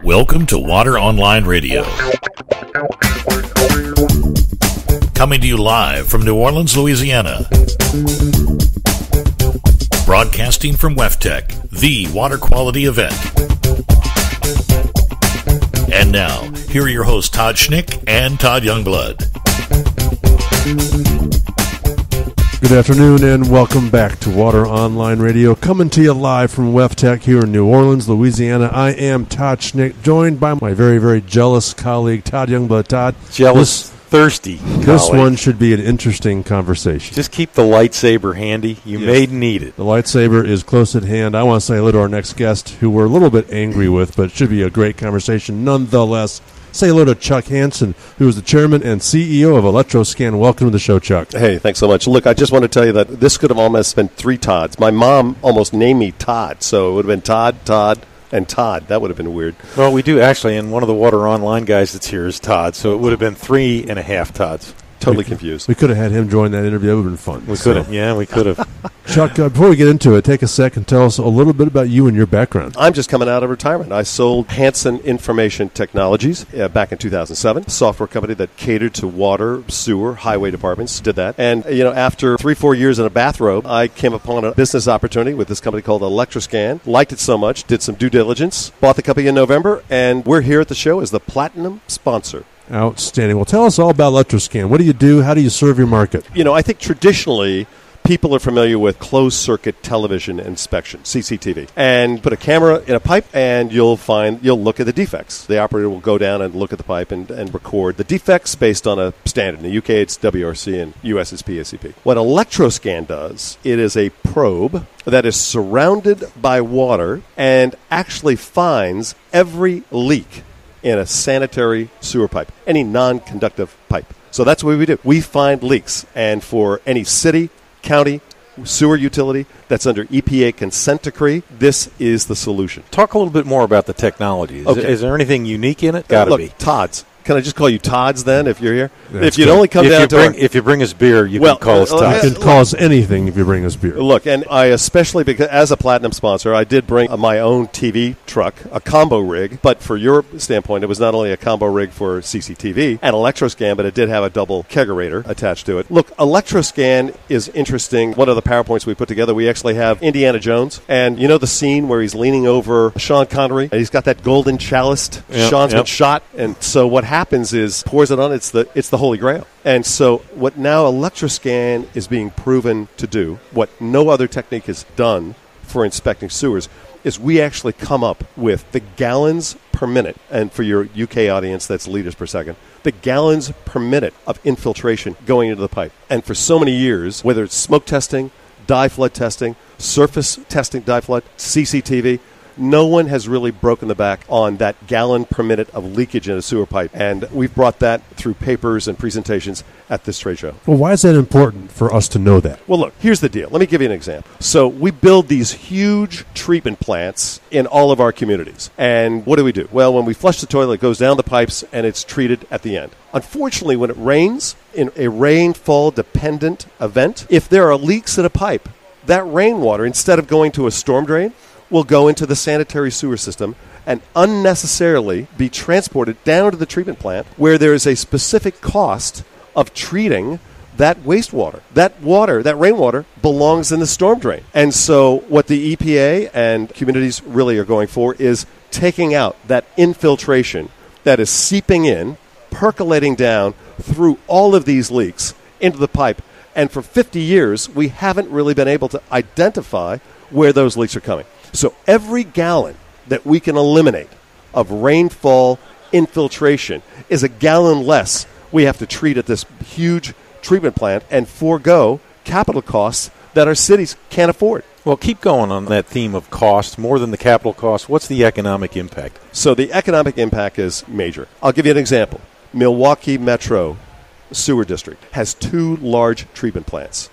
Welcome to Water Online Radio. Coming to you live from New Orleans, Louisiana. Broadcasting from WEFTEC, the water quality event. And now, here are your hosts, Todd Schnick and Todd Youngblood. Good afternoon and welcome back to Water Online Radio, coming to you live from WEFTEC here in New Orleans, Louisiana. I am Todd Schnick, joined by my very, very jealous colleague, Todd Youngblood. Todd, thirsty colleague. This one should be an interesting conversation. Just keep the lightsaber handy. You may need it. The lightsaber is close at hand. I want to say hello to our next guest, who we're a little bit angry with, but it should be a great conversation nonetheless. Say hello to Chuck Hansen, who is the chairman and CEO of Electro Scan. Welcome to the show, Chuck. Hey, thanks so much. Look, I just want to tell you that this could have almost been three Todds. My mom almost named me Todd, so it would have been Todd, Todd, and Todd. That would have been weird. Well, we do actually, and one of the Water Online guys that's here is Todd, so it would have been 3.5 Todds. Totally confused. We could have had him join that interview. That would have been fun. We could have. Yeah, we could have. Chuck, before we get into it, take a second and tell us a little bit about you and your background. I'm just coming out of retirement. I sold Hansen Information Technologies back in 2007, a software company that catered to water, sewer, highway departments, did that. And, after 3-4 years in a bathrobe, I came upon a business opportunity with this company called Electro Scan. Liked it so much, did some due diligence, bought the company in November, and we're here at the show as the platinum sponsor. Outstanding. Well, tell us all about Electro Scan. What do you do? How do you serve your market? I think traditionally people are familiar with closed-circuit television inspection, CCTV, and put a camera in a pipe, and you'll look at the defects. The operator will go down and look at the pipe and record the defects based on a standard. In the UK, it's WRC, and US is PACP. What Electro Scan does, it is a probe that is surrounded by water and actually finds every leak in a sanitary sewer pipe, any non-conductive pipe. So that's what we do. We find leaks, and for any city, county, sewer utility that's under EPA consent decree, this is the solution. Talk a little bit more about the technology. Is there anything unique in it? Got to be. Todds. Can I just call you Todds then if you're here? That's if you'd only come down to if you bring us beer, you can call us Todds. You can call us anything if you bring us beer. Look, and I especially, because as a platinum sponsor, I did bring my own TV truck, a combo rig. But for your standpoint, it was not only a combo rig for CCTV and Electro Scan, but it did have a double kegerator attached to it. Look, Electro Scan is interesting. One of the PowerPoints we put together, we actually have Indiana Jones. And you know the scene where he's leaning over Sean Connery, and he's got that golden chalice. Sean's been shot. And so what happens is pours it on, it's the Holy Grail. And so what now Electro Scan is being proven to do, what no other technique has done for inspecting sewers, is we actually come up with the gallons per minute, and for your UK audience, that's liters per second, the gallons per minute of infiltration going into the pipe. And for so many years, whether it's smoke testing, dye flood testing, surface testing, dye flood, CCTV, no one has really broken the back on that gallon per minute of leakage in a sewer pipe. And we've brought that through papers and presentations at this trade show. Well, why is that important for us to know that? Well, look, here's the deal. Let me give you an example. So we build these huge treatment plants in all of our communities. And what do? Well, when we flush the toilet, it goes down the pipes and it's treated at the end. Unfortunately, when it rains, in a rainfall-dependent event, if there are leaks in a pipe, that rainwater, instead of going to a storm drain, will go into the sanitary sewer system and unnecessarily be transported down to the treatment plant where there is a specific cost of treating that wastewater. That rainwater belongs in the storm drain. And so what the EPA and communities really are going for is taking out that infiltration that is seeping in, percolating down through all of these leaks into the pipe. And for 50 years, we haven't really been able to identify where those leaks are coming. So every gallon that we can eliminate of rainfall infiltration is a gallon less we have to treat at this huge treatment plant and forego capital costs that our cities can't afford. Well, keep going on that theme of cost, more than the capital cost. What's the economic impact? So the economic impact is major. I'll give you an example. Milwaukee Metro Sewer District has 2 large treatment plants.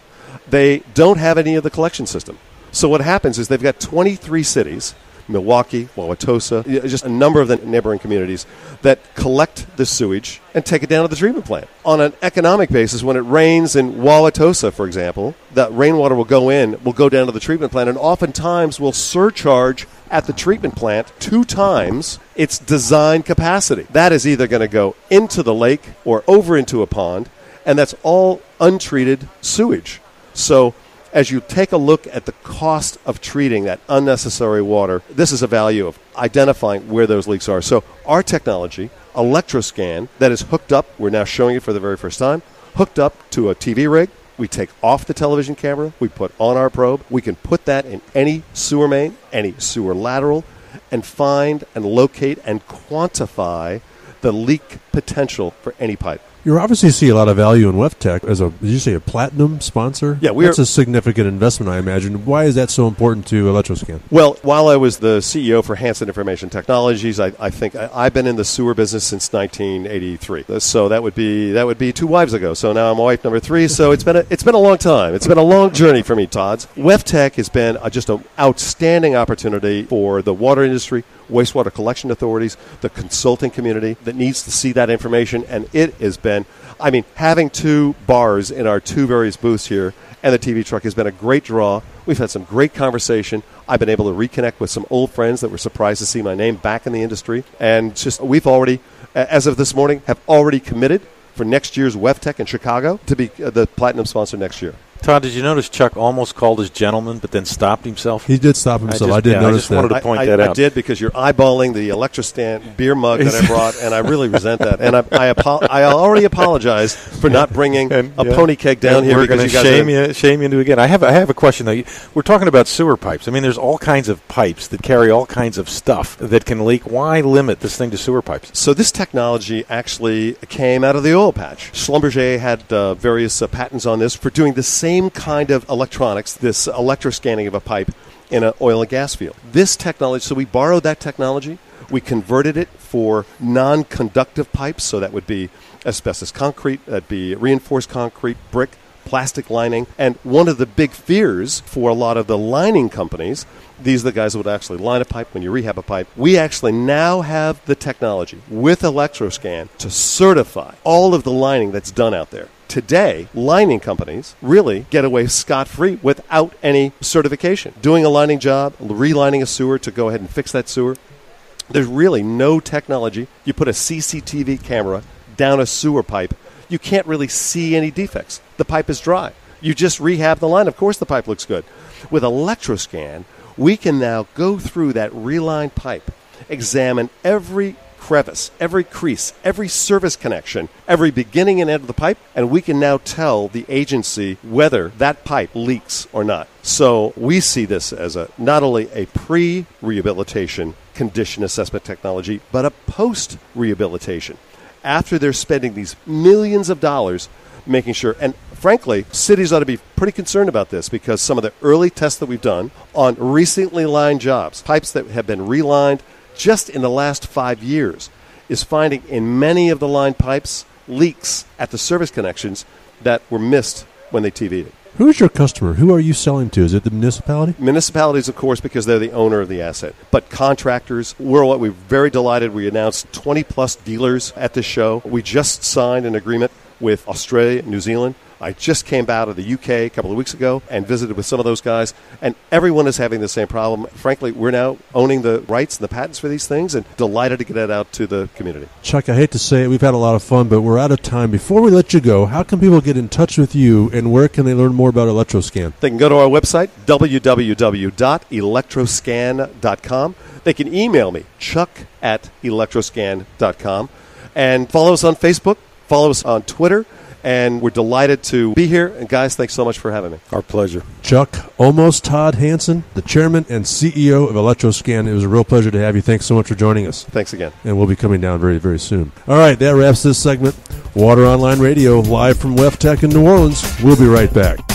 They don't have any of the collection system. So what happens is they've got 23 cities Milwaukee, Wauwatosa, just a number of the neighboring communities that collect the sewage and take it down to the treatment plant. On an economic basis, when it rains in Wauwatosa, for example, that rainwater will go down to the treatment plant, and oftentimes will surcharge at the treatment plant 2 times its design capacity. That is either going to go into the lake or over into a pond, and that's all untreated sewage. So as you take a look at the cost of treating that unnecessary water, this is a value of identifying where those leaks are. So our technology, Electro Scan, that is hooked up, we're now showing it for the very first time, hooked up to a TV rig. We take off the television camera, we put on our probe, we can put that in any sewer main, any sewer lateral, and find and locate and quantify the leak potential for any pipe. You obviously see a lot of value in WEFTEC as did you say a platinum sponsor? Yeah, that's a significant investment, I imagine. Why is that so important to ElectroScan? Well, while I was the CEO for Hansen Information Technologies, I think I've been in the sewer business since 1983. So that would be 2 wives ago. So now I'm wife number 3. So it's been a long time. It's been a long journey for me, Todds. WEFTEC has been just an outstanding opportunity for the water industry, wastewater collection authorities, the consulting community that needs to see that information, and it has been, having 2 bars in our 2 various booths here and the TV truck has been a great draw. We've had some great conversation. I've been able to reconnect with some old friends that were surprised to see my name back in the industry, and we've already, as of this morning, have already committed for next year's WEFTEC in Chicago to be the platinum sponsor next year. Todd, did you notice Chuck almost called his gentleman but then stopped himself? He did stop himself. I didn't notice that. I just wanted to point that out. I did, because you're eyeballing the Electro Scan beer mug that I brought, and I really resent that. And I already apologize for not bringing a pony keg down here. We're going to shame you into it again. I have a question, though. We're talking about sewer pipes. There's all kinds of pipes that carry all kinds of stuff that can leak. Why limit this thing to sewer pipes? So this technology actually came out of the oil patch. Schlumberger had various patents on this for doing the same kind of electronics, this electroscanning of a pipe in an oil and gas field. This technology, so we borrowed that technology, we converted it for non-conductive pipes, so that would be asbestos concrete, that'd be reinforced concrete, brick, plastic lining, and one of the big fears for a lot of the lining companies, these are the guys that would actually line a pipe when you rehab a pipe. We actually now have the technology with ElectroScan to certify all of the lining that's done out there. Today, lining companies really get away scot-free without any certification. Doing a lining job, relining a sewer to go ahead and fix that sewer, there's really no technology. You put a CCTV camera down a sewer pipe, you can't really see any defects. The pipe is dry. You just rehab the line. Of course the pipe looks good. With ElectroScan, we can now go through that relined pipe, examine every crevice, every crease, every service connection, every beginning and end of the pipe, and we can now tell the agency whether that pipe leaks or not. So we see this as not only a pre-rehabilitation condition assessment technology, but a post-rehabilitation. After they're spending these millions of dollars making sure, and frankly, cities ought to be pretty concerned about this, because some of the early tests that we've done on recently lined jobs, pipes that have been relined just in the last 5 years, is finding in many of the line pipes leaks at the service connections that were missed when they TV'd it. Who's your customer? Who are you selling to? Is it the municipality? Municipalities, of course, because they're the owner of the asset. But contractors, we're very delighted. We announced 20-plus dealers at this show. We just signed an agreement with Australia and New Zealand. I just came out of the UK a couple of weeks ago and visited with some of those guys, and everyone is having the same problem. Frankly, we're now owning the rights and the patents for these things, and delighted to get that out to the community. Chuck, I hate to say it, we've had a lot of fun, but we're out of time. Before we let you go, how can people get in touch with you, and where can they learn more about ElectroScan? They can go to our website, www.electroscan.com. They can email me, chuck@electroscan.com, and follow us on Facebook, follow us on Twitter, and we're delighted to be here. And guys, thanks so much for having me. Our pleasure. Chuck, almost Todd Hansen, the chairman and CEO of ElectroScan. It was a real pleasure to have you. Thanks so much for joining us. Thanks again. And we'll be coming down very, very soon. All right, that wraps this segment. Water Online Radio, live from WEFTEC in New Orleans. We'll be right back.